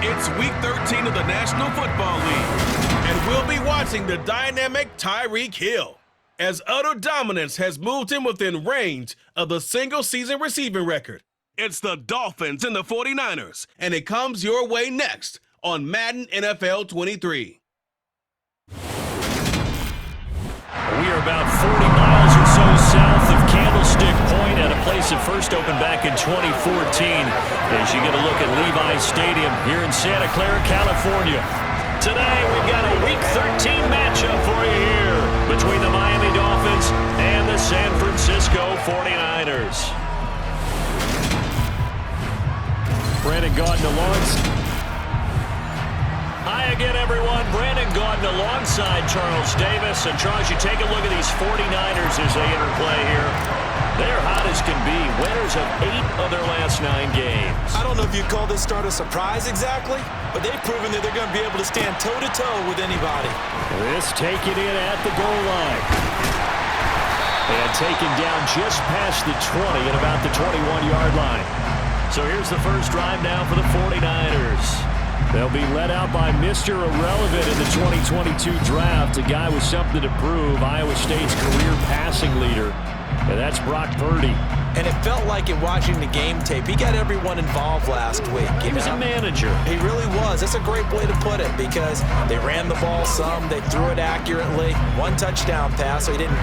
It's Week 13 of the National Football League, and we'll be watching the dynamic Tyreek Hill, as utter dominance has moved him within range of the single-season receiving record. It's the Dolphins and the 49ers, and it comes your way next on Madden NFL 23. We are about 40 miles or so south of Candlestick Point at a place that first opened back in 2014 as you get a look at Levi's Stadium here in Santa Clara, California. Today we've got a Week 13 matchup for you here between the Miami Dolphins and the San Francisco 49ers. Brandon Gaudin alongside. Hi again, everyone. Brandon Gaudin alongside Charles Davis. And Charles, you take a look at these 49ers as they interplay here. They're hot as can be. Winners of 8 of their last 9 games. I don't know if you'd call this start a surprise exactly, but they've proven that they're going to be able to stand toe-to-toe with anybody. This taken in at the goal line. And taken down just past the 20 at about the 21-yard line. So here's the first drive now for the 49ers. They'll be led out by Mr. Irrelevant in the 2022 draft, a guy with something to prove, Iowa State's career passing leader, and that's Brock Purdy. And it felt like in watching the game tape, he got everyone involved last week. He was a manager. He really was. That's a great way to put it because they ran the ball some, they threw it accurately. 1 touchdown pass, so he didn't,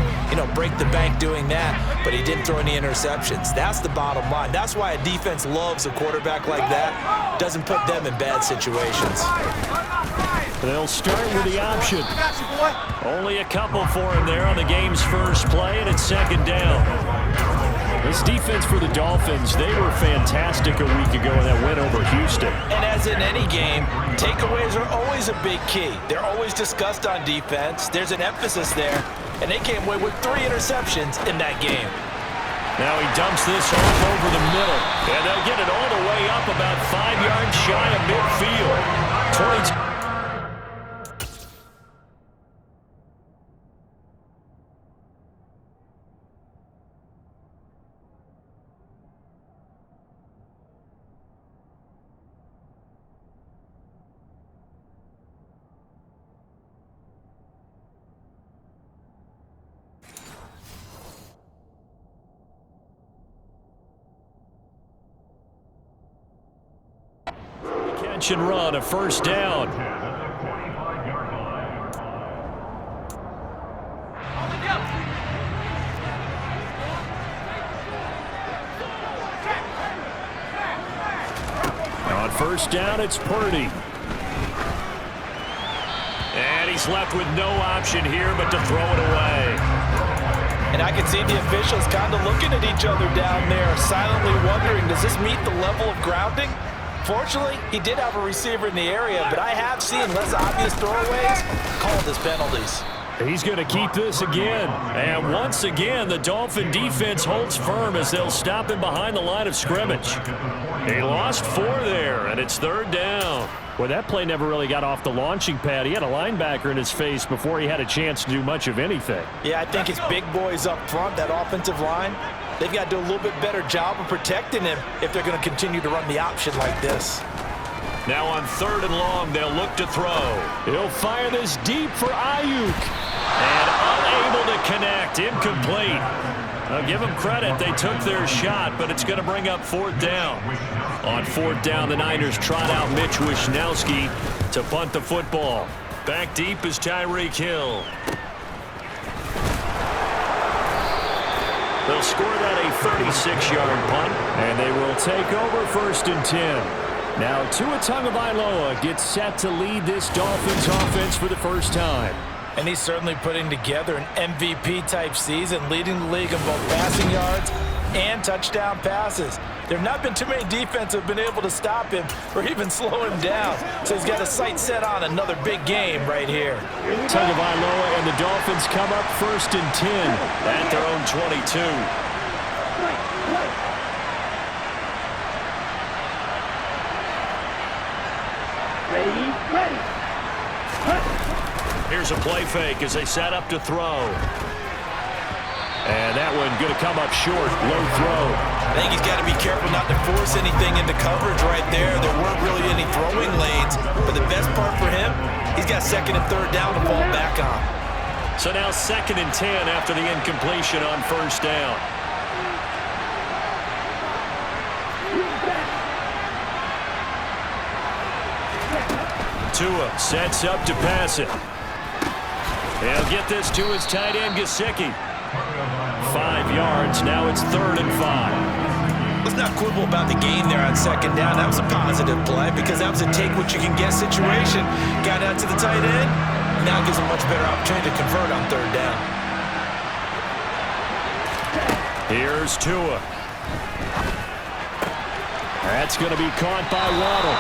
break the bank doing that, but he didn't throw any interceptions. That's the bottom line. That's why a defense loves a quarterback like that. Doesn't put them in bad situations. They'll start with the option. Only a couple for him there on the game's first play, and it's second down. This defense for the Dolphins, they were fantastic a week ago in that win over Houston. And as in any game, takeaways are always a big key. They're always discussed on defense. There's an emphasis there, and they came away with 3 interceptions in that game. Now he dumps this off over the middle, and they'll get it all the way up about 5 yards shy of midfield. 22. Catch and run, a first down. On first down, it's Purdy. And he's left with no option here but to throw it away. And I can see the officials kind of looking at each other down there, silently wondering, does this meet the level of grounding? Fortunately, he did have a receiver in the area, but I have seen less obvious throwaways called as penalties. He's going to keep this again. And once again, the Dolphin defense holds firm as they'll stop him behind the line of scrimmage. He lost 4 there, and it's third down. Well, that play never really got off the launching pad. He had a linebacker in his face before he had a chance to do much of anything. Yeah, I think it's big boys up front, that offensive line. They've got to do a little bit better job of protecting him if they're going to continue to run the option like this. Now on 3rd and long, they'll look to throw. He'll fire this deep for Ayuk. And unable to connect. Incomplete. I'll give them credit. They took their shot, but it's going to bring up 4th down. On 4th down, the Niners trot out Mitch Wishnowski to punt the football. Back deep is Tyreek Hill. They'll score that a 36-yard punt, and they will take over 1st and 10. Now Tua Tagovailoa gets set to lead this Dolphins offense for the first time. And he's certainly putting together an MVP-type season, leading the league in both passing yards and touchdown passes. There have not been too many defenses have been able to stop him or even slow him down. So he's got a sight set on another big game right here. Tagovailoa and the Dolphins come up 1st and 10 at their own 22. Ready. Here's a play fake as they set up to throw. And that one going to come up short. Low throw. I think he's got to be careful not to force anything into coverage right there. There weren't really any throwing lanes, but the best part for him, he's got second and third down to fall back on. So now 2nd and 10 after the incompletion on first down. Tua sets up to pass it. He'll get this to his tight end, Gesicki. 5 yards. Now it's 3rd and 5. Let's not quibble about the gain there on 2nd down. That was a positive play because that was a take-what-you-can-get situation. Got out to the tight end. Now gives a much better opportunity to convert on 3rd down. Here's Tua. That's going to be caught by Waddle.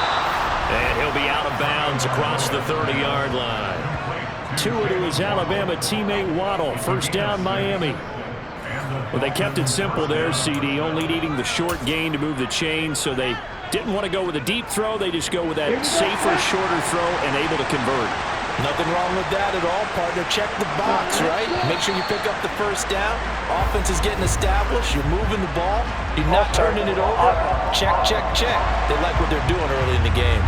And he'll be out of bounds across the 30-yard line. Tua to his Alabama teammate Waddle. First down, Miami. Well, they kept it simple there, CD, only needing the short gain to move the chain, so they didn't want to go with a deep throw. They just go with that safer, shorter throw and able to convert. Nothing wrong with that at all, partner. Check the box, right? Make sure you pick up the first down. Offense is getting established. You're moving the ball. You're not turning it over. Check, check, check. They like what they're doing early in the game.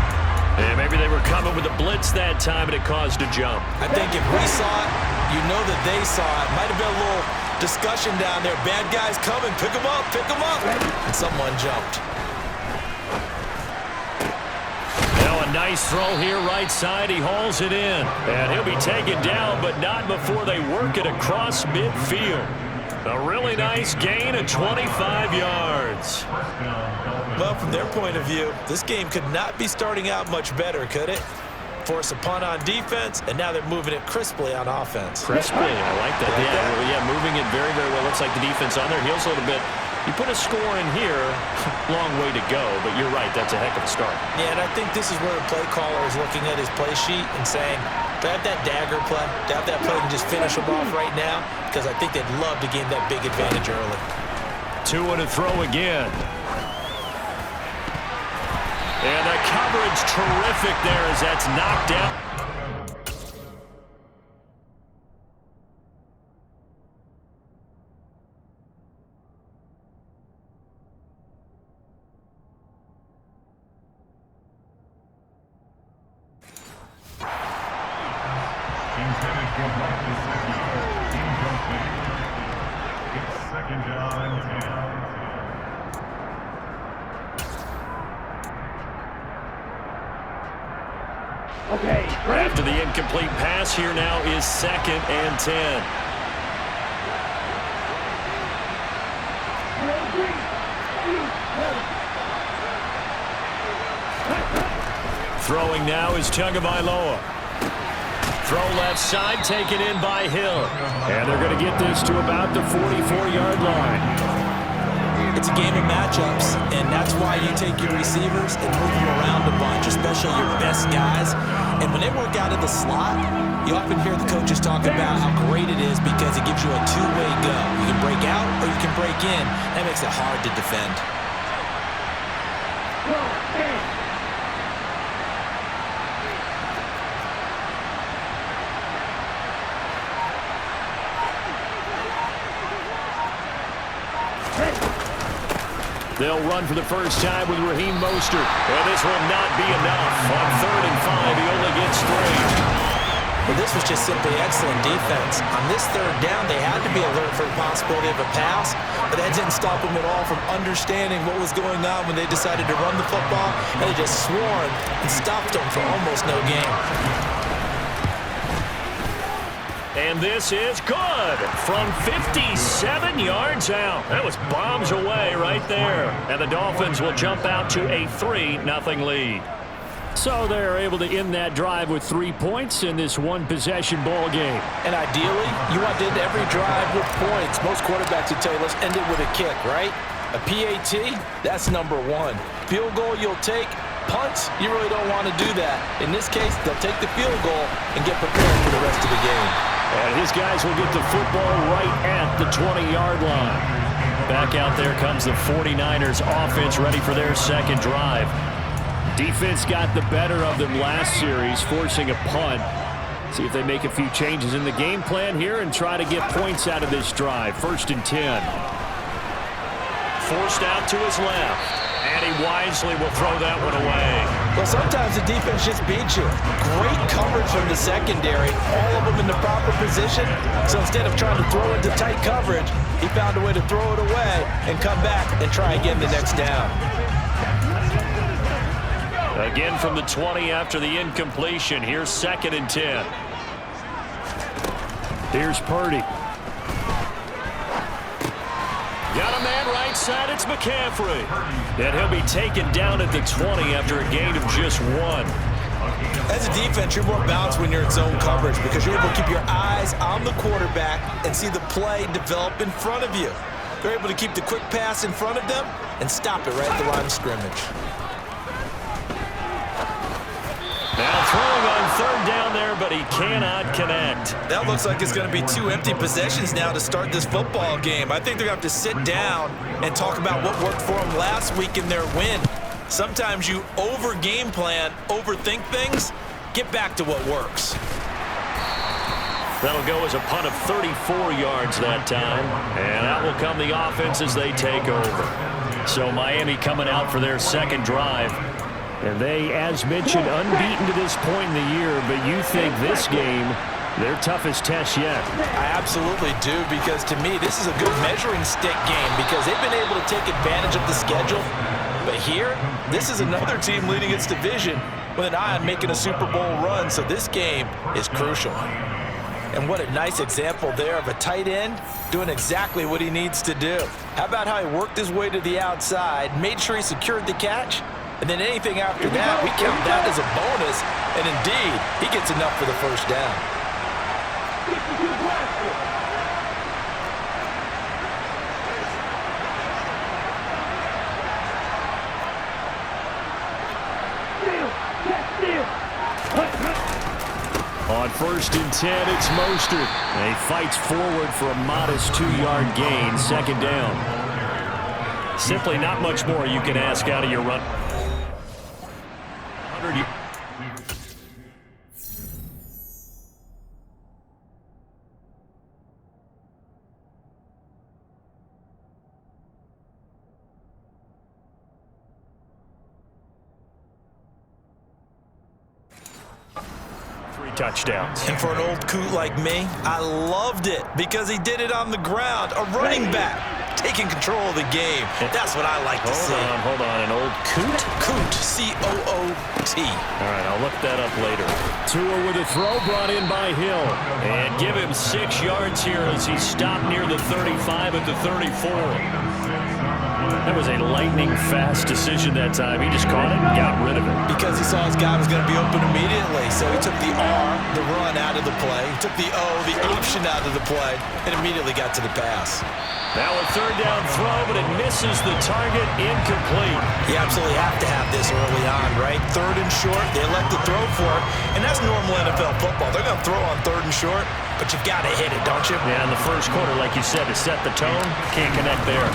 And maybe they were coming with a blitz that time, and it caused a jump. I think if we saw it, you know that they saw it. Might have been a little discussion down there. Bad guys coming. Pick them up. Pick them up. And someone jumped. Now a nice throw here right side. He hauls it in. And he'll be taken down, but not before they work it across midfield. A really nice gain of 25 yards. Well, from their point of view, this game could not be starting out much better, could it? Force a punt on defense, and now they're moving it crisply on offense. Crisply, I like that. Yeah, moving it very, very well. Looks like the defense on their heels a little bit. You put a score in here, long way to go, but you're right, that's a heck of a start. Yeah, and I think this is where the play caller is looking at his play sheet and saying, do I have that dagger play? Do I have that play and just finish them off right now? Because I think they'd love to gain that big advantage early. Tua to throw again. And the coverage terrific there as that's knocked out. After the incomplete pass, here now is 2nd and 10. Throwing now is Tagovailoa. Throw left side, taken in by Hill. And they're going to get this to about the 44-yard line. It's a game of matchups, and that's why you take your receivers and move them around a bunch, especially your best guys. And when they work out of the slot, you often hear the coaches talk about how great it is because it gives you a two-way go. You can break out or you can break in. That makes it hard to defend. They'll run for the first time with Raheem Mostert. And this will not be enough. On 3rd and 5, he only gets 3. Well, this was just simply excellent defense. On this 3rd down, they had to be alert for the possibility of a pass, but that didn't stop them at all from understanding what was going on when they decided to run the football, and they just swarmed and stopped them for almost no gain. And this is good from 57 yards out. That was bombs away right there. And the Dolphins will jump out to a 3-0 lead. So they're able to end that drive with 3 points in this one-possession ball game. And ideally, you want to end every drive with points. Most quarterbacks would tell you, let's end it with a kick, right? A PAT, that's number 1. Field goal you'll take. Punts, you really don't want to do that. In this case, they'll take the field goal and get prepared for the rest of the game. And his guys will get the football right at the 20-yard line. Back out there comes the 49ers offense ready for their second drive. Defense got the better of them last series, forcing a punt. See if they make a few changes in the game plan here and try to get points out of this drive. 1st and 10. forced out to his left. And he wisely will throw that one away. Well, sometimes the defense just beats you. Great coverage from the secondary, all of them in the proper position. So instead of trying to throw into tight coverage, he found a way to throw it away and come back and try again the next down. Again from the 20 after the incompletion. Here's 2nd and 10. Here's Purdy. Got a man right side, it's McCaffrey. And he'll be taken down at the 20 after a gain of just 1. As a defense, you're more balanced when you're in zone coverage because you're able to keep your eyes on the quarterback and see the play develop in front of you. They're able to keep the quick pass in front of them and stop it right at the line of scrimmage. Now throwing on 3rd down there, but he cannot connect. That looks like it's going to be 2 empty possessions now to start this football game. I think they're going to have to sit down and talk about what worked for them last week in their win. Sometimes you over-game plan, overthink things, get back to what works. That'll go as a punt of 34 yards that time. And out will come the offense as they take over. So Miami coming out for their 2nd drive. And they, as mentioned, unbeaten to this point in the year, but you think this game, their toughest test yet. I absolutely do, because to me, this is a good measuring stick game because they've been able to take advantage of the schedule. But here, this is another team leading its division with an eye on making a Super Bowl run, so this game is crucial. And what a nice example there of a tight end doing exactly what he needs to do. How about how he worked his way to the outside, made sure he secured the catch, and then anything after that, we count that as a bonus, and indeed, he gets enough for the 1st down. On 1st and 10, it's Mostert. And he fights forward for a modest 2-yard gain, 2nd down. Simply not much more you can ask out of your run. 3 touchdowns. And for an old coot like me, I loved it because he did it on the ground. A running back taking control of the game. That's what I like to see. Hold on. An old coot? Coot, C-O-O-T. All right, I'll look that up later. Tua with a throw brought in by Hill. And give him 6 yards here as he stopped near the 35 at the 34. That was a lightning-fast decision that time. He just caught it and got rid of it. Because he saw his guy was going to be open immediately. So he took the R, the run, out of the play. He took the O, the option, out of the play, and immediately got to the pass. Now a 3rd down throw, but it misses the target, incomplete. You absolutely have to have this early on, right? 3rd and short, they elect to throw for it, and that's normal NFL football. They're going to throw on 3rd and short, but you've got to hit it, don't you? Yeah, in the first quarter, like you said, to set the tone, can't connect there.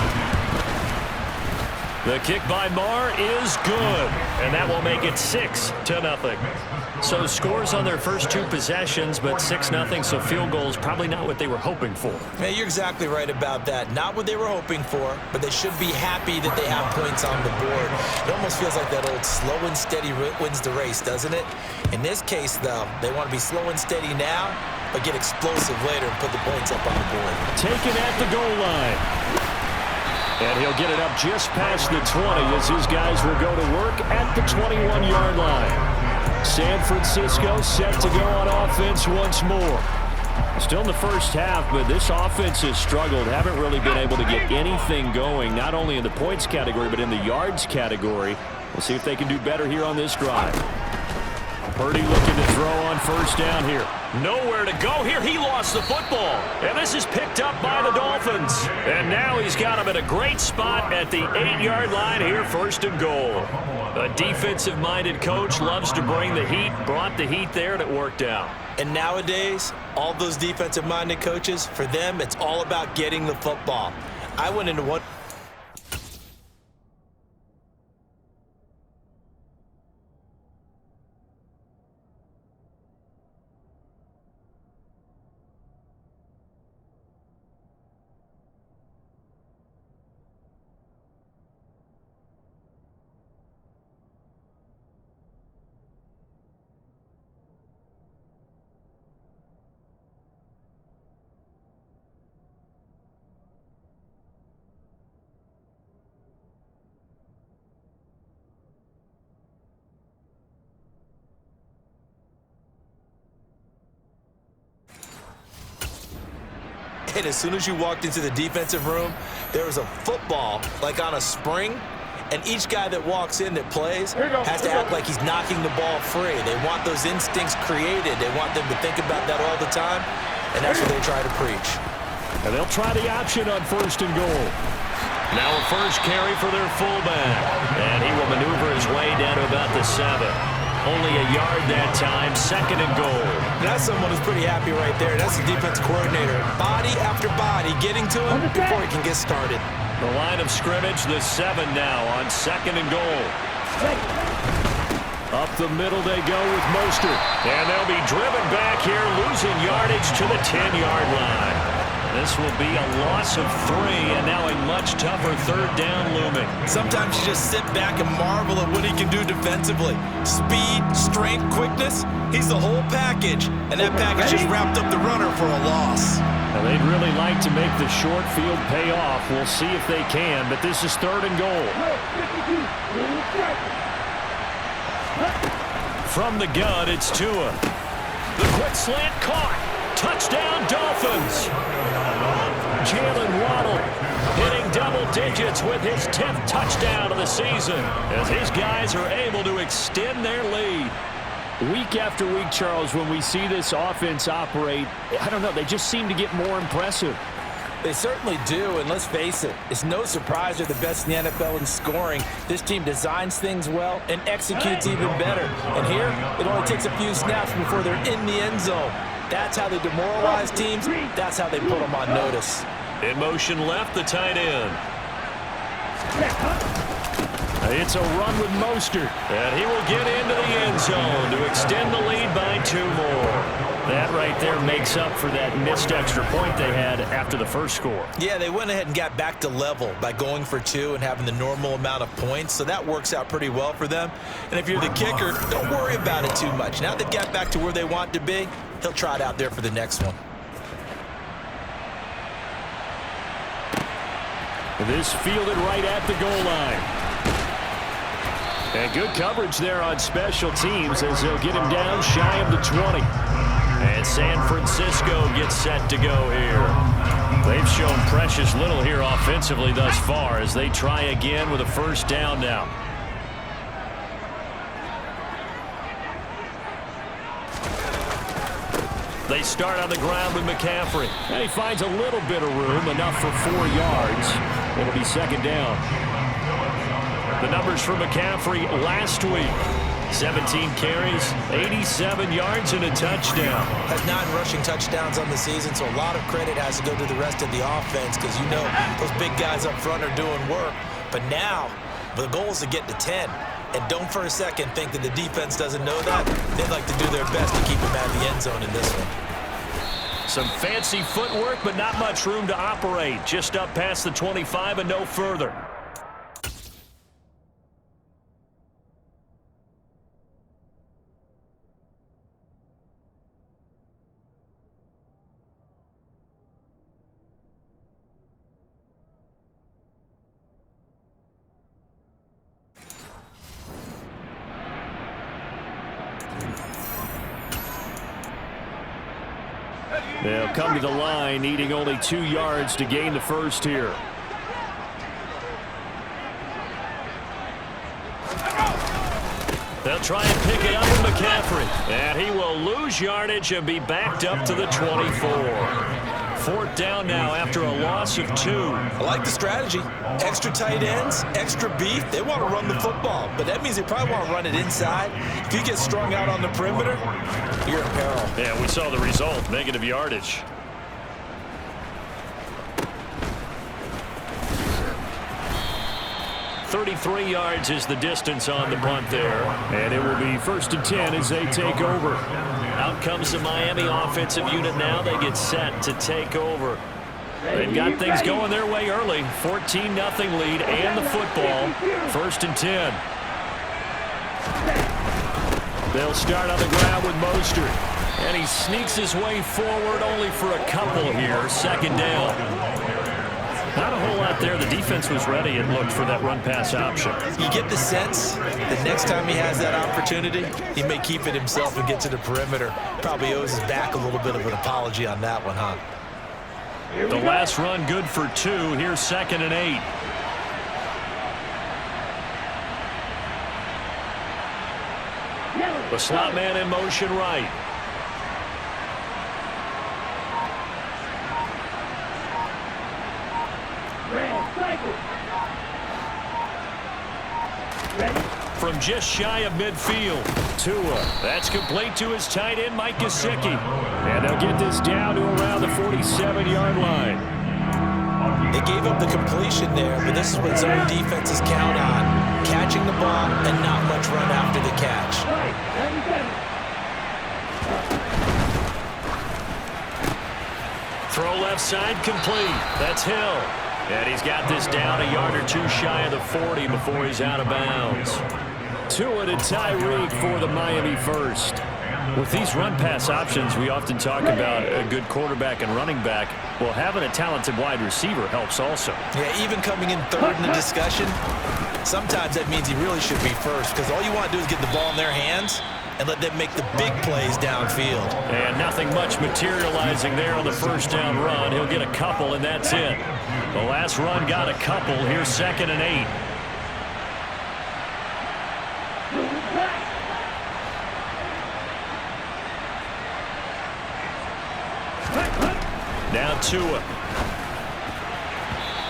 The kick by Marr is good, and that will make it 6-0. So scores on their first 2 possessions, but 6-0, so field goals probably not what they were hoping for. Yeah, you're exactly right about that. Not what they were hoping for, but they should be happy that they have points on the board. It almost feels like that old slow and steady wins the race, doesn't it? In this case, though, they want to be slow and steady now, but get explosive later and put the points up on the board. Taken at the goal line. And he'll get it up just past the 20 as his guys will go to work at the 21-yard line. San Francisco set to go on offense once more. Still in the first half, but this offense has struggled. Haven't really been able to get anything going, not only in the points category, but in the yards category. We'll see if they can do better here on this drive. Purdy looking to throw on 1st down here. Nowhere to go here. He lost the football. And this is picked up by the Dolphins. And now he's got him at a great spot at the 8-yard line here, 1st and goal. A defensive-minded coach loves to bring the heat, brought the heat there, and it worked out. And nowadays, all those defensive-minded coaches, for them, it's all about getting the football. I went into one... And as soon as you walked into the defensive room, there was a football like on a spring, and each guy that walks in that plays has to act like he's knocking the ball free. They want those instincts created. They want them to think about that all the time, and that's what they try to preach. And they'll try the option on 1st and goal. Now a first carry for their fullback, and he will maneuver his way down to about the 7. Only a yard that time, 2nd and goal. That's someone who's pretty happy right there. That's the defense coordinator. Body after body getting to him before he can get started. The line of scrimmage, the 7 now on 2nd and goal. Up the middle they go with Mostert. And they'll be driven back here, losing yardage to the 10-yard line. This will be a loss of 3, and now a much tougher 3rd down looming. Sometimes you just sit back and marvel at what he can do defensively. Speed, strength, quickness, he's the whole package. And that package just wrapped up the runner for a loss. Now they'd really like to make the short field pay off. We'll see if they can, but this is 3rd and goal. From the gun, it's Tua. The quick slant caught. Touchdown, Dolphins. Jalen Waddle hitting double digits with his 10th touchdown of the season as his guys are able to extend their lead. Week after week, Charles, when we see this offense operate, I don't know, they just seem to get more impressive. They certainly do, and let's face it, it's no surprise they're the best in the NFL in scoring. This team designs things well and executes even better. And here, it only takes a few snaps before they're in the end zone. That's how they demoralize teams. That's how they put them on notice. In motion left, the tight end. It's a run with Mostert. And he will get into the end zone to extend the lead by 2 more. That right there makes up for that missed extra point they had after the first score. Yeah, they went ahead and got back to level by going for 2 and having the normal amount of points, so that works out pretty well for them. And if you're the kicker, don't worry about it too much. Now they've got back to where they want to be, he'll try it out there for the next one. This fielded right at the goal line. And good coverage there on special teams as they'll get him down shy of the 20. And San Francisco gets set to go here. They've shown precious little here offensively thus far as they try again with a 1st down now. They start on the ground with McCaffrey. And he finds a little bit of room, enough for 4 yards. It'll be 2nd down. The numbers for McCaffrey last week. 17 carries, 87 yards, and a touchdown. Has 9 rushing touchdowns on the season, so a lot of credit has to go to the rest of the offense because you know those big guys up front are doing work. But now, the goal is to get to 10. And don't for a second think that the defense doesn't know that. They'd like to do their best to keep him out of the end zone in this one. Some fancy footwork, but not much room to operate. Just up past the 25 and no further. They'll come to the line, needing only 2 yards to gain the first here. They'll try and pick it up with McCaffrey. And he will lose yardage and be backed up to the 24. 4th down now after a loss of 2. I like the strategy. Extra tight ends, extra beef. They want to run the football, but that means they probably want to run it inside. If you get strung out on the perimeter, you're in peril. Yeah, we saw the result, negative yardage. .33 yards is the distance on the punt there. And it will be 1st and 10 as they take over. Out comes the Miami offensive unit now. They get set to take over. They've got things going their way early. 14-0 lead and the football. 1st and 10. They'll start on the ground with Mostert. And he sneaks his way forward only for a couple here. 2nd down. Not a whole lot there. The defense was ready, it looked, for that run-pass option. You get the sense that next time he has that opportunity, he may keep it himself and get to the perimeter. Probably owes his back a little bit of an apology on that one, huh? The last run good for 2. Here's 2nd and 8. The slot man in motion right. From just shy of midfield, Tua. That's complete to his tight end, Mike Gesicki. And they'll get this down to around the 47-yard line. They gave up the completion there, but this is what zone defenses count on. Catching the ball and not much run after the catch. Throw left side complete. That's Hill. And he's got this down a yard or 2 shy of the 40 before he's out of bounds. Tua to Tyreek for the Miami first. With these run-pass options, we often talk about a good quarterback and running back. Well, having a talented wide receiver helps also. Yeah, even coming in third in the discussion, sometimes that means he really should be first because all you want to do is get the ball in their hands and let them make the big plays downfield. And nothing much materializing there on the first down run. He'll get a couple, and that's it. The last run got a couple. Here's 2nd and 8. Now Tua.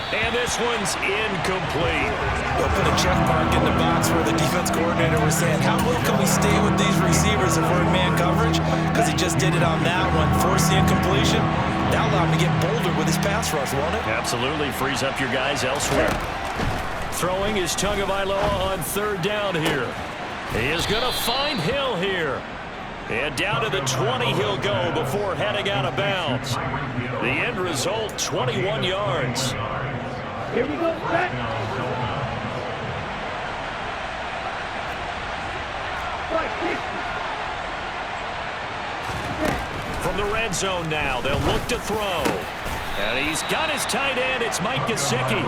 And this one's incomplete. They'll put a check mark in the box where the defense coordinator was saying, how well can we stay with these receivers if we're in man coverage? Because he just did it on that one, forced the incompletion. That'll allow him to get bolder with his pass rush, won't it? Absolutely. Frees up your guys elsewhere. Throwing is Tagovailoa on 3rd down here. He is going to find Hill here. And down to the 20 he'll go before heading out of bounds. The end result, 21 yards. Here we go, back. From the red zone now, they'll look to throw. And he's got his tight end. It's Mike Gesicki.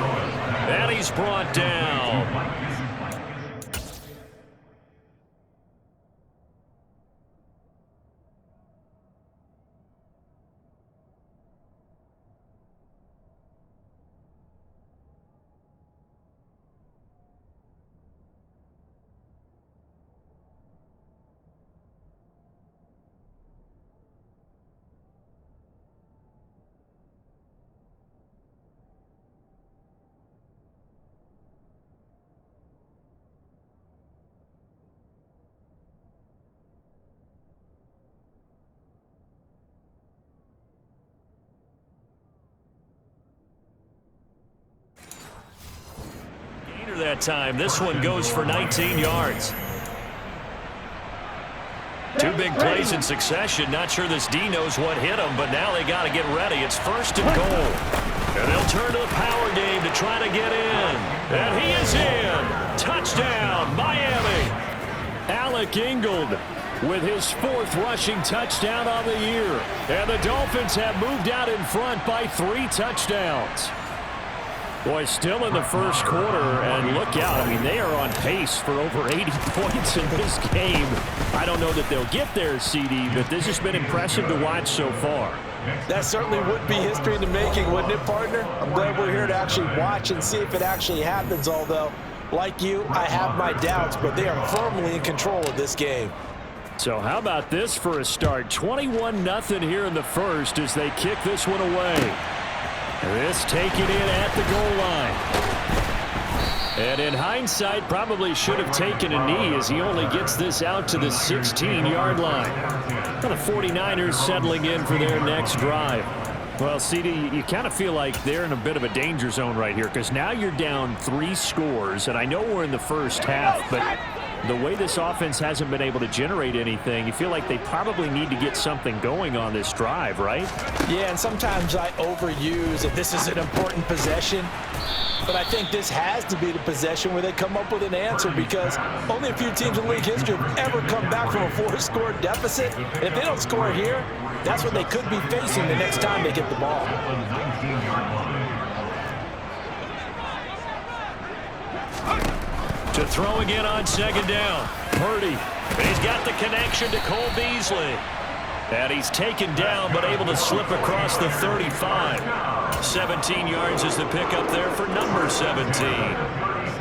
And he's brought down. That time. This one goes for 19 yards. 2 big plays in succession. Not sure this D knows what hit him, but now they got to get ready. It's 1st and goal. And they'll turn to the power game to try to get in. And he is in. Touchdown, Miami. Alec Ingold with his 4th rushing touchdown on the year. And the Dolphins have moved out in front by 3 touchdowns. Boy, still in the first quarter, and look out. I mean, they are on pace for over 80 points in this game. I don't know that they'll get there, CD, but this has been impressive to watch so far. That certainly would be history in the making, wouldn't it, partner? I'm glad we're here to actually watch and see if it actually happens, although, like you, I have my doubts, but they are firmly in control of this game. So how about this for a start? 21-0 here in the first as they kick this one away. This taken in at the goal line. And in hindsight, probably should have taken a knee as he only gets this out to the 16-yard line. The 49ers settling in for their next drive. Well, CD, you kind of feel like they're in a bit of a danger zone right here because now you're down 3 scores, and I know we're in the first half, but the way this offense hasn't been able to generate anything, you feel like they probably need to get something going on this drive, right? Yeah, and sometimes I overuse that this is an important possession, but I think this has to be the possession where they come up with an answer because only a few teams in league history have ever come back from a 4-score deficit. And if they don't score here, that's what they could be facing the next time they get the ball. To throw again on 2nd down. Purdy. And he's got the connection to Cole Beasley. And he's taken down, but able to slip across the 35. 17 yards is the pickup there for number 17.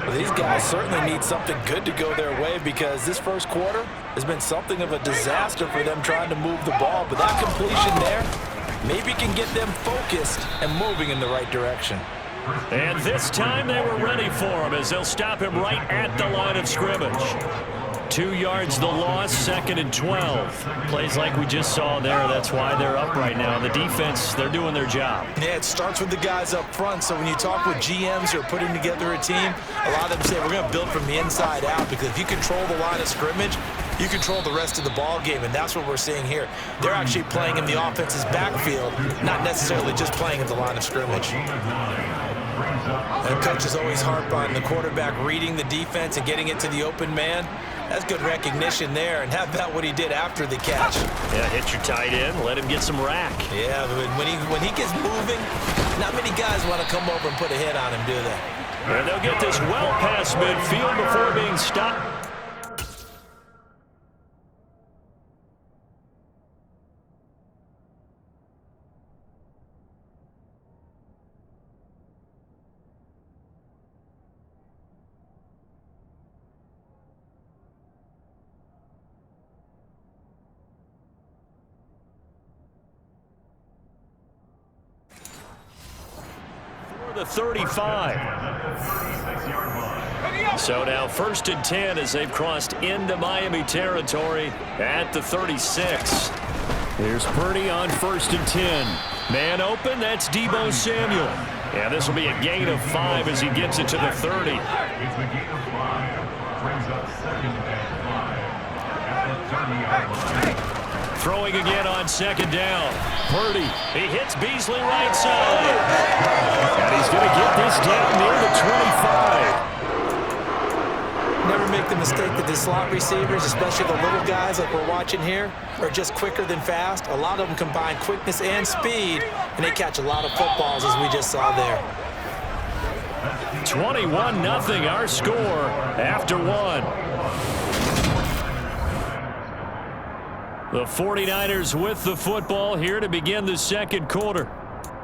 Well, these guys certainly need something good to go their way because this first quarter has been something of a disaster for them trying to move the ball. But that completion there maybe can get them focused and moving in the right direction. And this time they were ready for him as they'll stop him right at the line of scrimmage. 2 yards the loss, 2nd and 12. Plays like we just saw there. That's why they're up right now. The defense, they're doing their job. Yeah, it starts with the guys up front. So when you talk with GMs who are putting together a team, a lot of them say we're going to build from the inside out because if you control the line of scrimmage, you control the rest of the ball game, and that's what we're seeing here. They're actually playing in the offense's backfield, not necessarily just playing at the line of scrimmage. And coaches always harp on the quarterback reading the defense and getting it to the open man. That's good recognition there. And how about what he did after the catch? Yeah, hit your tight end, let him get some rack. Yeah, when he gets moving, not many guys want to come over and put a hit on him, do they? And they'll get this well past midfield before being stopped. The 35. So now 1st and 10 as they've crossed into Miami territory at the 36. Here's Purdy on 1st and 10. Man open, that's Deebo Samuel. And this will be a gain of 5 as he gets it to the 30. Throwing again on 2nd down. Purdy, he hits Beasley right side. And he's going to get this down near the 25. Never make the mistake that the slot receivers, especially the little guys like we're watching here, are just quicker than fast. A lot of them combine quickness and speed, and they catch a lot of footballs as we just saw there. 21-0 our score after 1. The 49ers with the football here to begin the 2nd quarter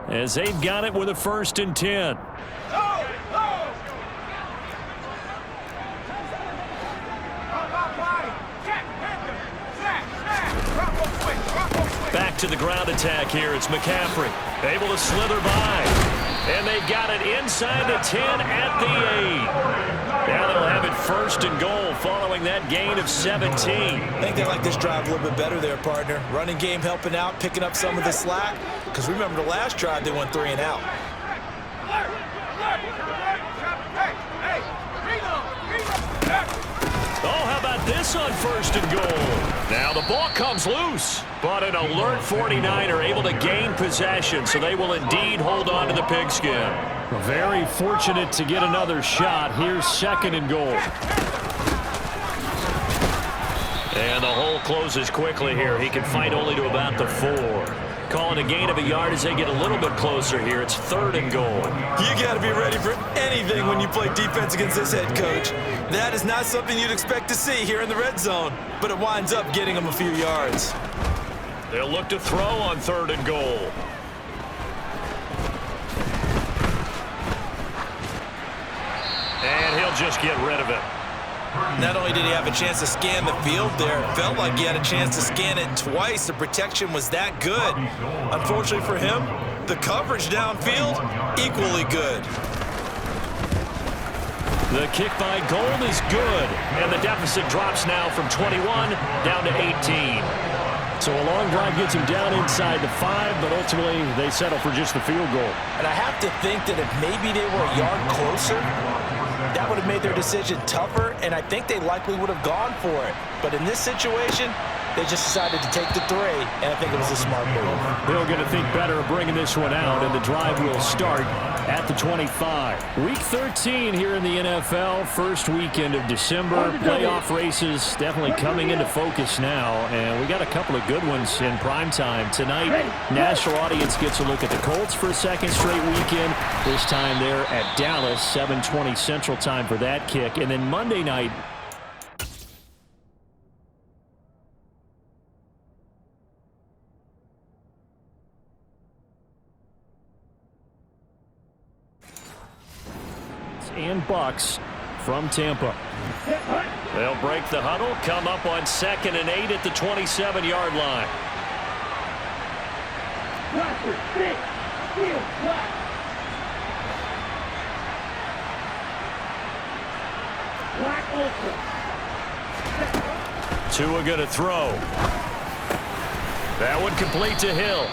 as they've got it with a 1st and 10. Back to the ground attack here. It's McCaffrey able to slither by. And they've got it inside the 10 at the 8. Now they'll have it 1st and goal following that gain of 17. I think they like this drive a little bit better there, partner. Running game helping out, picking up some of the slack. Because remember the last drive, they went 3 and out. Oh, how about this on 1st and goal? Now the ball comes loose, but an alert 49er able to gain possession, so they will indeed hold on to the pigskin. Very fortunate to get another shot. Here's 2nd and goal. And the hole closes quickly here. He can fight only to about the 4. Calling a gain of a yard as they get a little bit closer here. It's 3rd and goal. You got to be ready for anything when you play defense against this head coach. That is not something you'd expect to see here in the red zone, but it winds up getting them a few yards. They'll look to throw on 3rd and goal. And he'll just get rid of it. Not only did he have a chance to scan the field there, it felt like he had a chance to scan it twice. The protection was that good. Unfortunately for him, the coverage downfield, equally good. The kick by Gold is good, and the deficit drops now from 21 down to 18. So a long drive gets him down inside the 5, but ultimately they settle for just the field goal. And I have to think that if maybe they were a yard closer, that would have made their decision tougher, and I think they likely would have gone for it. But in this situation, they just decided to take the 3, and I think it was a smart move. They're going to think better of bringing this one out, and the drive will start at the 25. Week 13 here in the NFL, first weekend of December. Playoff races definitely coming into focus now, and we got a couple of good ones in prime time. Tonight, national audience gets a look at the Colts for a 2nd straight weekend. This time they're at Dallas, 7:20 Central Time for that kick. And then Monday night, and Bucks from Tampa. They'll break the huddle, come up on 2nd and 8 at the 27-yard line. Tua going to throw. That one complete to Hill.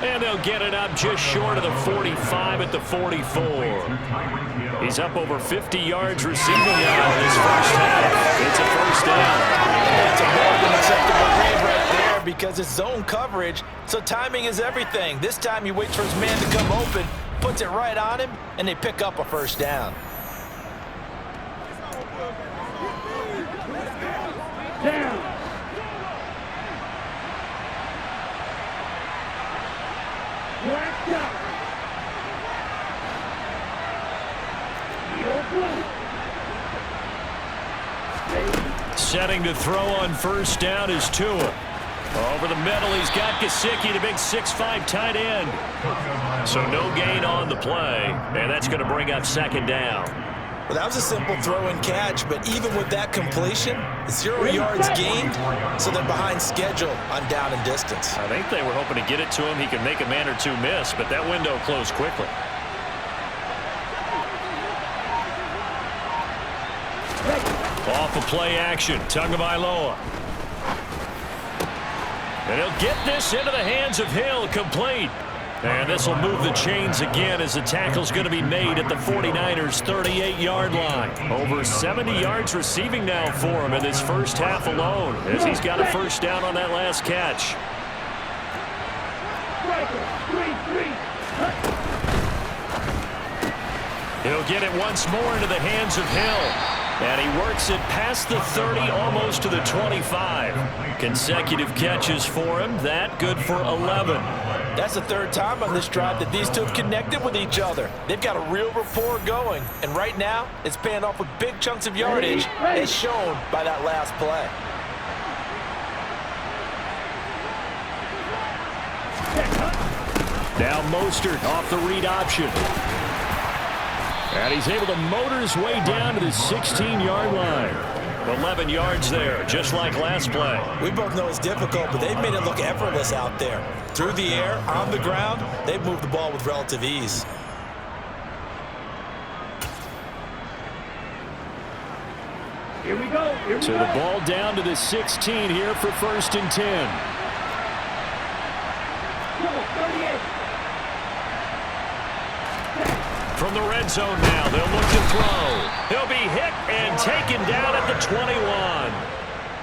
And they'll get it up just short of the 45 at the 44. He's up over 50 yards receiving now in his first half. It's a first down. That's a more than acceptable read right there because it's zone coverage, so timing is everything. This time he waits for his man to come open, puts it right on him, and they pick up a first down. Down. Blacked out. Setting to throw on first down is Tua. Over the middle, he's got Gesicki, the big 6'5" tight end. So no gain on the play, and that's going to bring up 2nd down. Well, that was a simple throw and catch, but even with that completion, 0 yards gained, so they're behind schedule on down and distance. I think they were hoping to get it to him. He could make a man or two miss, but that window closed quickly. Off of play action, Tagovailoa. And he'll get this into the hands of Hill, complete. And this will move the chains again as the tackle's going to be made at the 49ers' 38-yard line. Over 70 yards receiving now for him in this first half alone, as he's got a first down on that last catch. He'll get it once more into the hands of Hill. And he works it past the 30, almost to the 25. Consecutive catches for him. That good for 11. That's the 3rd time on this drive that these two have connected with each other. They've got a real rapport going. And right now, it's paying off with big chunks of yardage, as shown by that last play. Now Mostert off the read option. And he's able to motor his way down to the 16-yard line. 11 yards there, just like last play. We both know it's difficult, but they've made it look effortless out there. Through the air, on the ground, they've moved the ball with relative ease. Here we go. So the ball down to the 16 here for 1st and 10. From the red zone now, they'll look to throw. He'll be hit and taken down at the 21.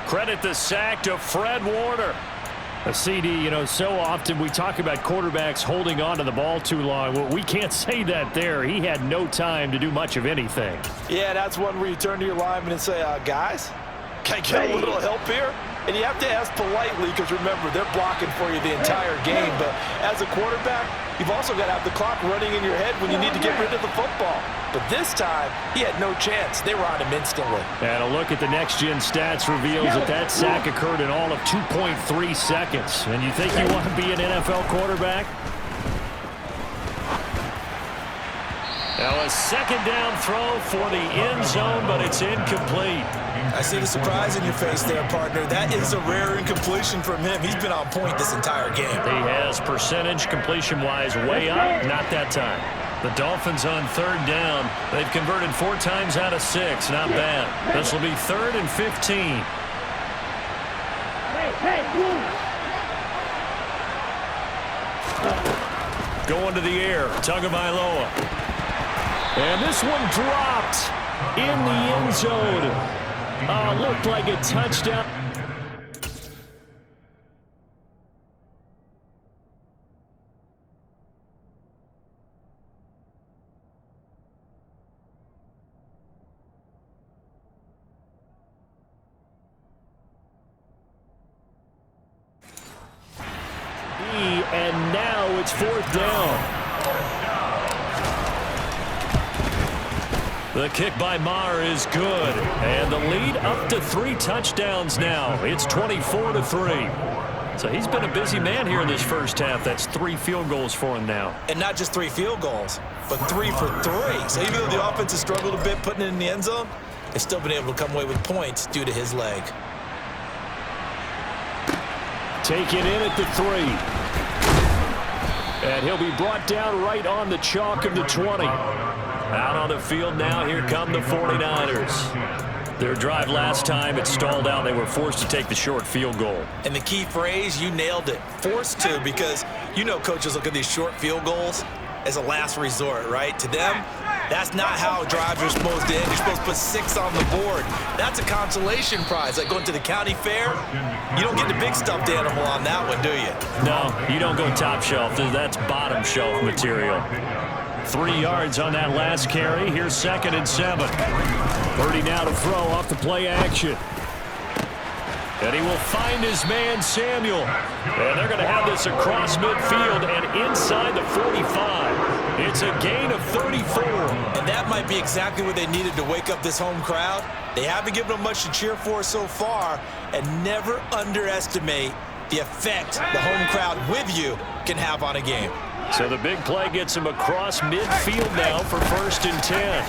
Credit the sack to Fred Warner. A CD, you know, so often we talk about quarterbacks holding on to the ball too long. Well, we can't say that there. He had no time to do much of anything. Yeah, that's one where you turn to your lineman and say, guys, can I get a little help here? And you have to ask politely because, remember, they're blocking for you the entire game. But as a quarterback, you've also got to have the clock running in your head when you need to get rid of the football. But this time, he had no chance. They were on him instantly. And a look at the next-gen stats reveals that sack occurred in all of 2.3 seconds. And you think you want to be an NFL quarterback? Now a 2nd down throw for the end zone, but it's incomplete. I see the surprise in your face there, partner. That is a rare incompletion from him. He's been on point this entire game. He has percentage completion-wise way up, not that time. The Dolphins on 3rd down. They've converted 4 times out of 6. Not bad. This will be 3rd and 15. Going to the air, Tagovailoa. And this one dropped in the end zone. Looked like a touchdown. And now it's 4th down. The kick by Maher is good, and the lead up to 3 touchdowns now. It's 24-3. So he's been a busy man here in this first half. That's 3 field goals for him now. And not just 3 field goals, but 3 for 3. So even though the offense has struggled a bit putting it in the end zone, they've still been able to come away with points due to his leg. Taken in at the 3. And he'll be brought down right on the chalk of the 20. Out on the field now, here come the 49ers. Their drive last time, it stalled out. They were forced to take the short field goal. And the key phrase, you nailed it. Forced to, because you know coaches look at these short field goals as a last resort, right? To them, that's not how drives are supposed to end. You're supposed to put 6 on the board. That's a consolation prize. Like going to the county fair, you don't get the big stuffed animal on that one, do you? No, you don't go top shelf. That's bottom shelf material. 3 yards on that last carry. Here's 2nd and 7. Purdy now to throw off the play action. And he will find his man, Samuel. And they're going to have this across midfield and inside the 45. It's a gain of 34. And that might be exactly what they needed to wake up this home crowd. They haven't given them much to cheer for so far. And never underestimate the effect the home crowd with you can have on a game. So the big play gets him across midfield now for 1st and 10.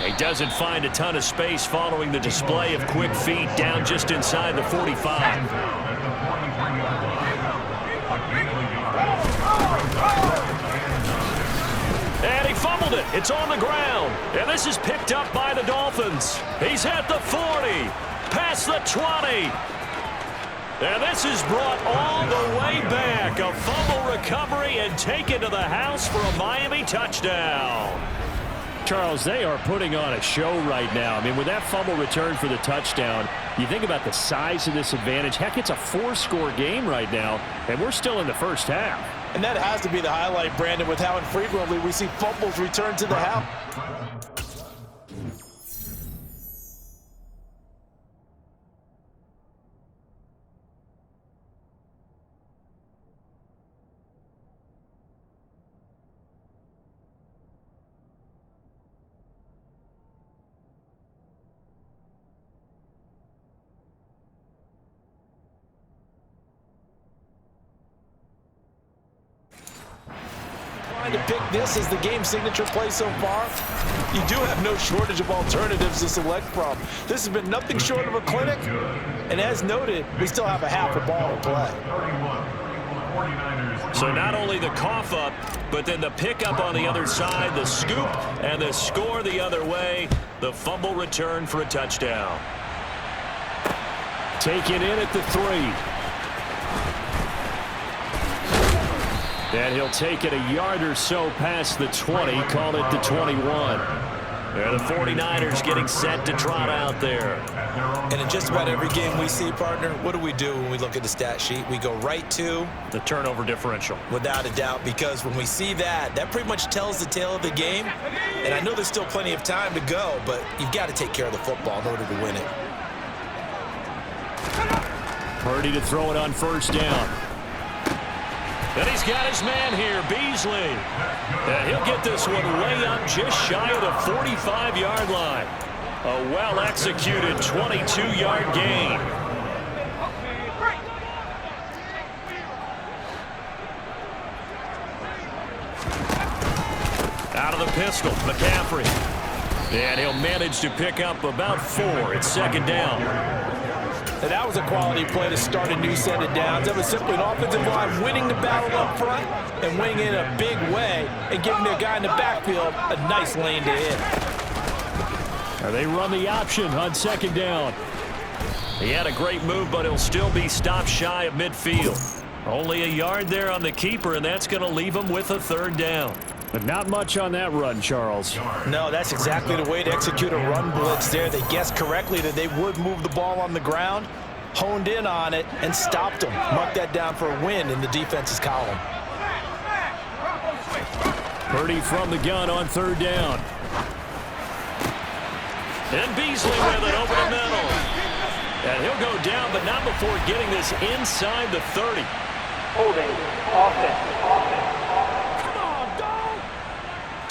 He doesn't find a ton of space following the display of quick feet down just inside the 45. And he fumbled it. It's on the ground. And this is picked up by the Dolphins. He's at the 40, past the 20. And this is brought all the way back. A fumble recovery and taken to the house for a Miami touchdown. Charles, they are putting on a show right now. I mean, with that fumble return for the touchdown, you think about the size of this advantage. Heck, it's a 4-score game right now, and we're still in the first half. And that has to be the highlight, Brandon, with how infrequently we see fumbles return to the house. To pick this as the game signature play so far, you do have no shortage of alternatives to select from. This has been nothing short of a clinic, and as noted, we still have a half a ball to play. So not only the cough up, but then the pickup on the other side, the scoop, and the score the other way, the fumble return for a touchdown. Taken in at the 3. And he'll take it a yard or so past the 20, call it the 21. They're the 49ers getting set to trot out there. And in just about every game we see, partner, what do we do when we look at the stat sheet? We go right to the turnover differential. Without a doubt, because when we see that, that pretty much tells the tale of the game. And I know there's still plenty of time to go, but you've got to take care of the football in order to win it. Purdy to throw it on 1st down. And he's got his man here, Beasley. And he'll get this one way up just shy of the 45-yard line. A well-executed 22-yard gain. Out of the pistol, McCaffrey. And he'll manage to pick up about 4. It's 2nd down. And that was a quality play to start a new set of downs. That was simply an offensive line winning the battle up front and winning in a big way and giving their guy in the backfield a nice lane to hit. They run the option on 2nd down. He had a great move, but he'll still be stopped shy of midfield. Only a yard there on the keeper, and that's going to leave him with a 3rd down. But not much on that run, Charles. No, that's exactly the way to execute a run blitz there. They guessed correctly that they would move the ball on the ground, honed in on it, and stopped them. Mark that down for a win in the defense's column. Purdy from the gun on 3rd down. And Beasley with it over the middle. And he'll go down, but not before getting this inside the 30. Holding offense.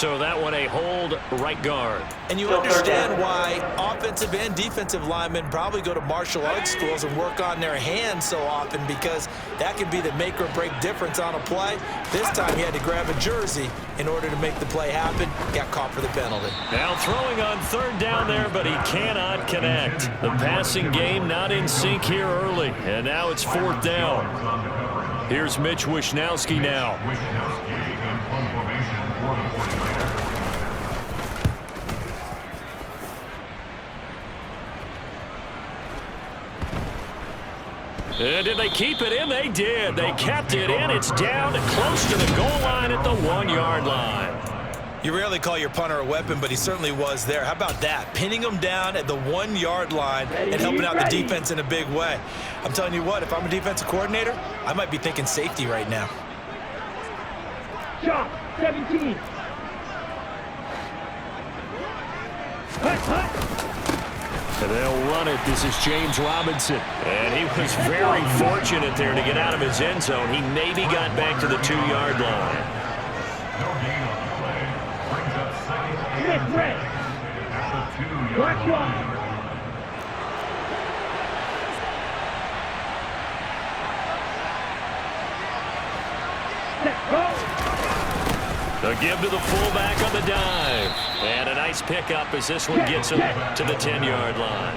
So that one a hold right guard. And you understand why offensive and defensive linemen probably go to martial arts schools and work on their hands so often, because that can be the make or break difference on a play. This time he had to grab a jersey in order to make the play happen. Got caught for the penalty. Now throwing on third down there, but he cannot connect. The passing game not in sync here early, and now it's fourth down. Here's Mitch Wishnowsky now. Did they keep it in? They did. They kept it in. It's down close to the goal line at the 1-yard line. You rarely call your punter a weapon, but he certainly was there. How about that? Pinning him down at the 1-yard line and helping out the defense in a big way. I'm telling you what, if I'm a defensive coordinator, I might be thinking safety right now. Shot, 17. And they'll run it. This is James Robinson. And he was very fortunate there to get out of his end zone. He maybe got back to the 2-yard line. Smith red. Black one. Set, go. The give to the fullback on the dive. And a nice pickup as this one gets him to the 10-yard line.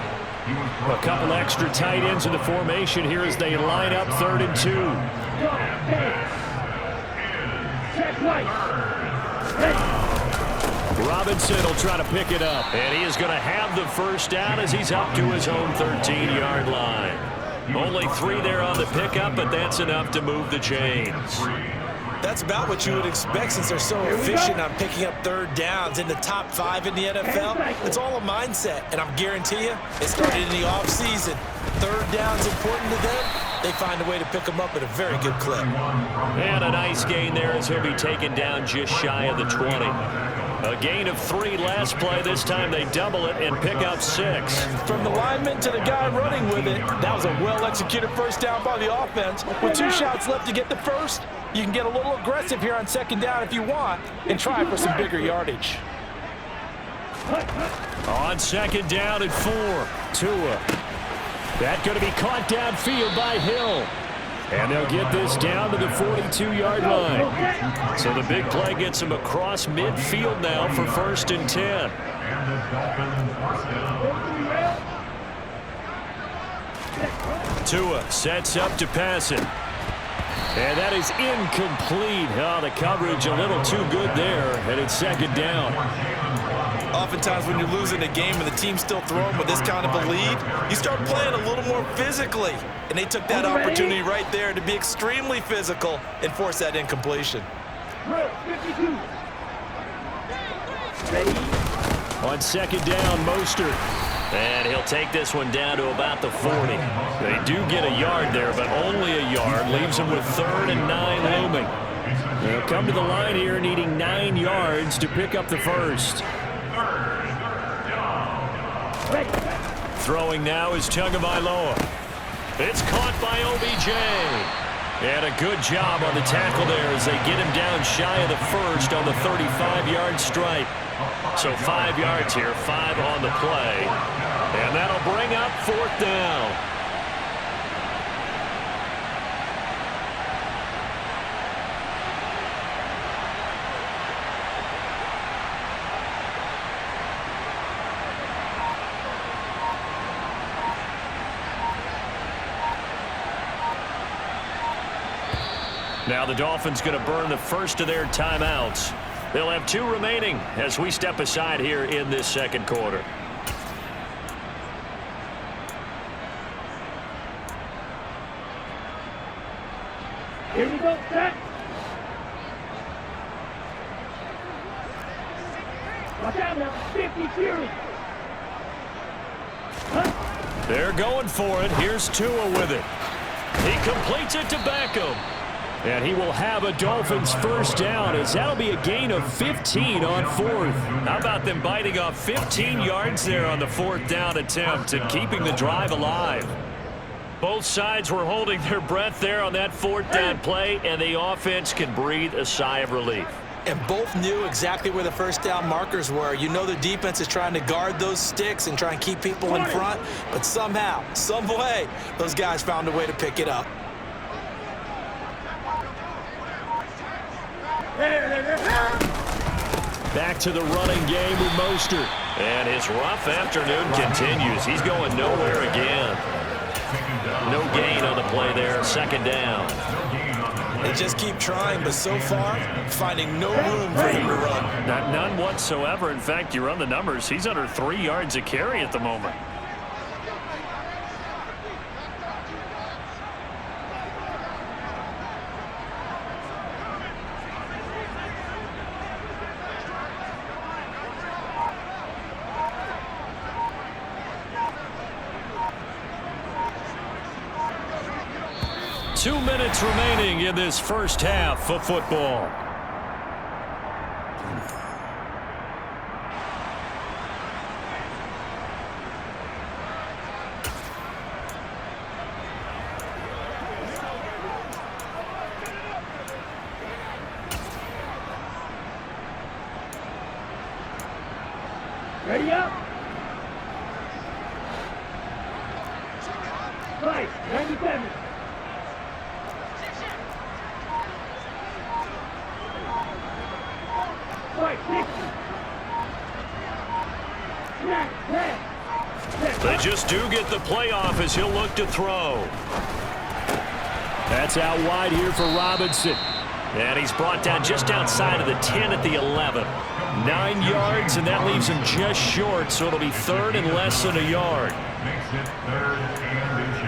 A couple extra tight ends in the formation here as they line up 3rd and 2. Check right. Robinson will try to pick it up. And he is going to have the first down as he's up to his own 13-yard line. Only 3 there on the pickup, but that's enough to move the chains. That's about what you would expect since they're so efficient on picking up 3rd downs in the top 5 in the NFL. It's all a mindset, and I'm guarantee you, it started in the offseason. 3rd down's important to them. They find a way to pick them up at a very good clip. And a nice gain there as he'll be taken down just shy of the 20. A gain of 3 last play. This time they double it and pick up 6. From the lineman to the guy running with it, that was a well-executed first down by the offense. With 2 shots left to get the first, you can get a little aggressive here on 2nd down if you want and try for some bigger yardage. On 2nd down at 4, Tua. That's going to be caught downfield by Hill. And they'll get this down to the 42-yard line. So the big play gets him across midfield now for 1st and 10. Tua sets up to pass it. And that is incomplete. Oh, the coverage a little too good there, and it's 2nd down. Oftentimes when you're losing a game and the team's still throwing with this kind of a lead, you start playing a little more physically. And they took that opportunity right there to be extremely physical and force that incompletion. 52. On 2nd down, Mostert. And he'll take this one down to about the 40. They do get a yard there, but only a yard. Leaves them with 3rd and 9 looming. They'll come to the line here needing 9 yards to pick up the first. Throwing now is Tagovailoa. It's caught by OBJ. And a good job on the tackle there as they get him down shy of the first on the 35-yard stripe. So 5 yards here, 5 on the play. And that'll bring up 4th down. Now the Dolphins going to burn the first of their timeouts. They'll have 2 remaining as we step aside here in this 2nd quarter. Here we go, set. Watch out now, 52. They're going for it. Here's Tua with it. He completes it to Beckham. And he will have a Dolphins first down as that'll be a gain of 15 on 4th. How about them biting off 15 yards there on the 4th down attempt and keeping the drive alive? Both sides were holding their breath there on that 4th down play, and the offense can breathe a sigh of relief. and both knew exactly where the first down markers were. You know the defense is trying to guard those sticks and try and keep people in front, but somehow, some way, those guys found a way to pick it up. Back to the running game with Mostert. And his rough afternoon continues. He's going nowhere again. No gain on the play there, second down. They just keep trying, but so far, finding no room for him to run. None whatsoever. In fact, you run the numbers, he's under 3 yards a carry at the moment. Two minutes remaining in this first half of football. Ready up. Right, 97. They just do get the playoff as he'll look to throw. That's out wide here for Robinson. And he's brought down just outside of the 10 at the 11. 9 yards, and that leaves him just short, so it'll be third and less than a yard. Makes it third and inches.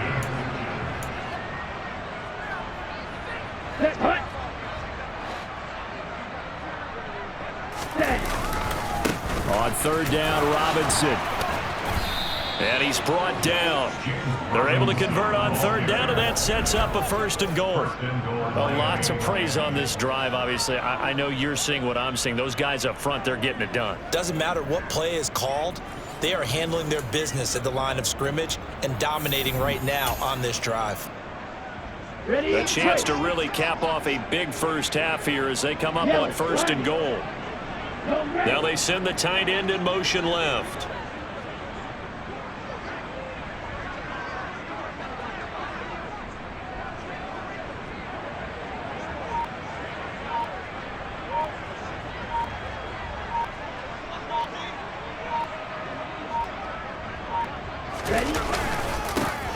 On third down, Robinson. And he's brought down. They're able to convert on third down, and that sets up a first and goal. Well, lots of praise on this drive, obviously. I know you're seeing what I'm seeing. Those guys up front, they're getting it done. Doesn't matter what play is called. They are handling their business at the line of scrimmage and dominating right now on this drive. A chance to really cap off a big first half here as they come up on first and goal. Now they send the tight end in motion left.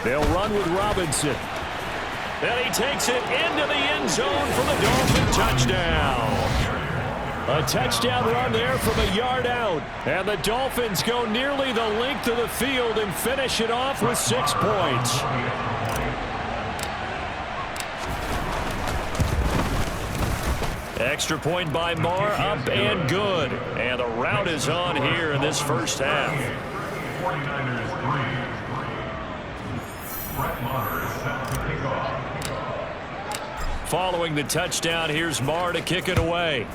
They'll run with Robinson. And he takes it into the end zone for the Dolphin touchdown. A touchdown run there from a yard out. And the Dolphins go nearly the length of the field and finish it off with 6 points. Extra point by Marr, up and good. And the route is on here in this first half. 49ers 3. Brett Maher is set to kick off. Following the touchdown, here's Marr to kick it away.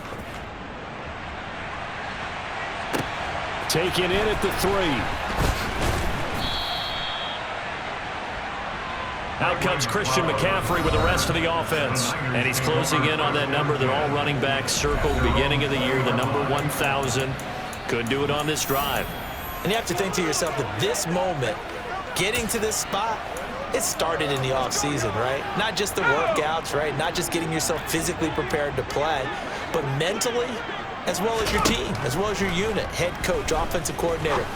Taken in at the 3. Out comes Christian McCaffrey with the rest of the offense. And he's closing in on that number that all running backs circled beginning of the year, the number 1,000. Could do it on this drive. And you have to think to yourself that this moment, getting to this spot, it started in the offseason, right? Not just the workouts, right? Not just getting yourself physically prepared to play, but mentally, as well as your team, as well as your unit, head coach, offensive coordinator.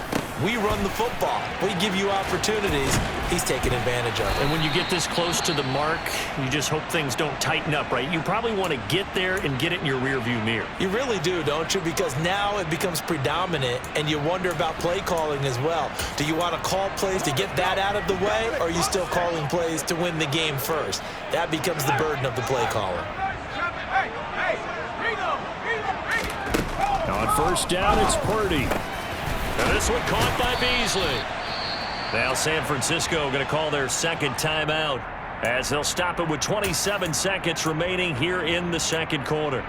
We run the football. We give you opportunities. He's taking advantage of it. And when you get this close to the mark, you just hope things don't tighten up, right? You probably want to get there and get it in your rearview mirror. You really do, don't you? Because now it becomes predominant, and you wonder about play calling as well. Do you want to call plays to get that out of the way, or are you still calling plays to win the game first? That becomes the burden of the play caller. On first down, it's Purdy. And this one caught by Beasley. Now San Francisco going to call their second timeout as they'll stop it with 27 seconds remaining here in the second quarter.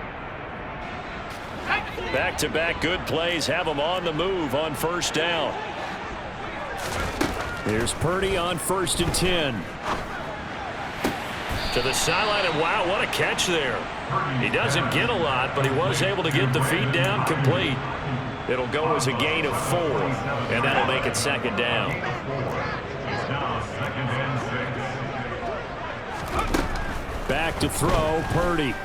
Back-to-back good plays have them on the move on first down. Here's Purdy on 1st and 10. To the sideline, and wow, what a catch there. He doesn't get a lot, but he was able to get the feed down complete. It'll go as a gain of 4, and that'll make it second down. It's now 2nd and 6. Back to throw, Purdy.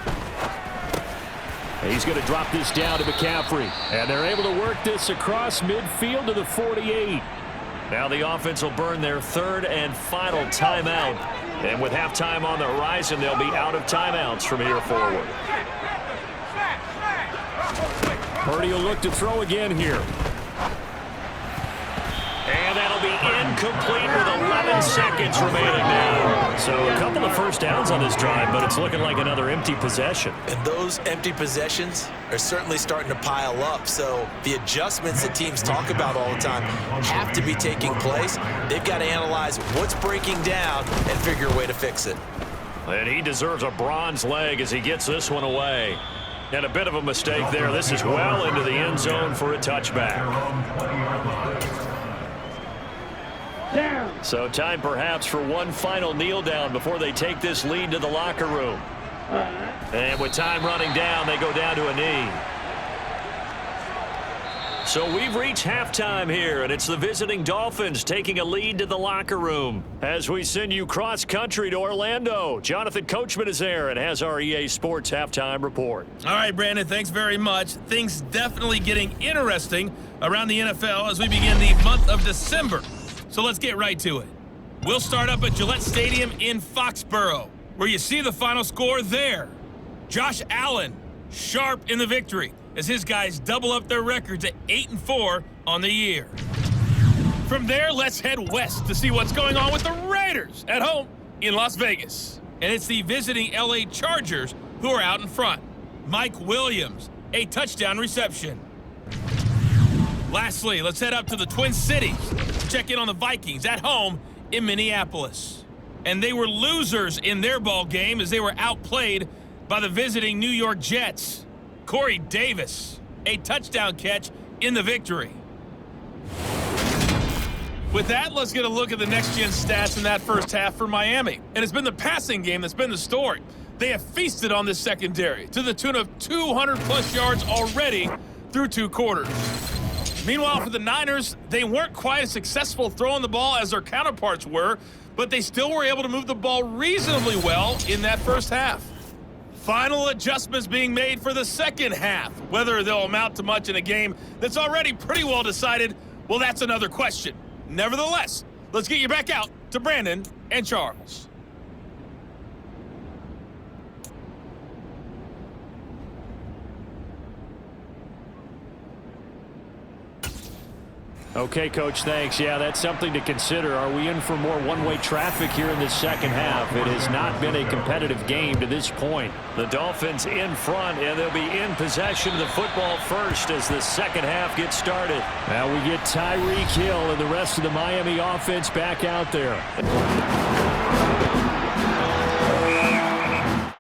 He's going to drop this down to McCaffrey. And they're able to work this across midfield to the 48. Now the offense will burn their 3rd and final timeout. And with halftime on the horizon, they'll be out of timeouts from here forward. Purdy will look to throw again here. And that'll be incomplete with 11 seconds remaining now. So a couple of first downs on this drive, but it's looking like another empty possession. And those empty possessions are certainly starting to pile up. So the adjustments that teams talk about all the time have to be taking place. They've got to analyze what's breaking down and figure a way to fix it. And he deserves a bronze leg as he gets this one away. And a bit of a mistake there. This is well into the end zone for a touchback. So time perhaps for one final kneel down before they take this lead to the locker room. And with time running down, they go down to a knee. So we've reached halftime here, and it's the visiting Dolphins taking a lead to the locker room. As we send you cross-country to Orlando, Jonathan Coachman is there and has our EA Sports halftime report. All right, Brandon, thanks very much. Things definitely getting interesting around the NFL as we begin the month of December. So let's get right to it. We'll start up at Gillette Stadium in Foxborough, where you see the final score there. Josh Allen, sharp in the victory, as his guys double up their records at 8-4 on the year. From there, let's head west to see what's going on with the Raiders at home in Las Vegas. And it's the visiting LA Chargers who are out in front. Mike Williams, a touchdown reception. Lastly, let's head up to the Twin Cities to check in on the Vikings at home in Minneapolis. And they were losers in their ball game as they were outplayed by the visiting New York Jets. Corey Davis, a touchdown catch in the victory. With that, let's get a look at the next-gen stats in that first half for Miami. And it's been the passing game that's been the story. They have feasted on this secondary to the tune of 200-plus yards already through 2 quarters. Meanwhile, for the Niners, they weren't quite as successful throwing the ball as their counterparts were, but they still were able to move the ball reasonably well in that first half. Final adjustments being made for the second half. Whether they'll amount to much in a game that's already pretty well decided, well, that's another question. Nevertheless, let's get you back out to Brandon and Charles. Okay, Coach, thanks. Yeah, that's something to consider. Are we in for more one-way traffic here in the second half? It has not been a competitive game to this point. The Dolphins in front, and they'll be in possession of the football first as the second half gets started. Now we get Tyreek Hill and the rest of the Miami offense back out there.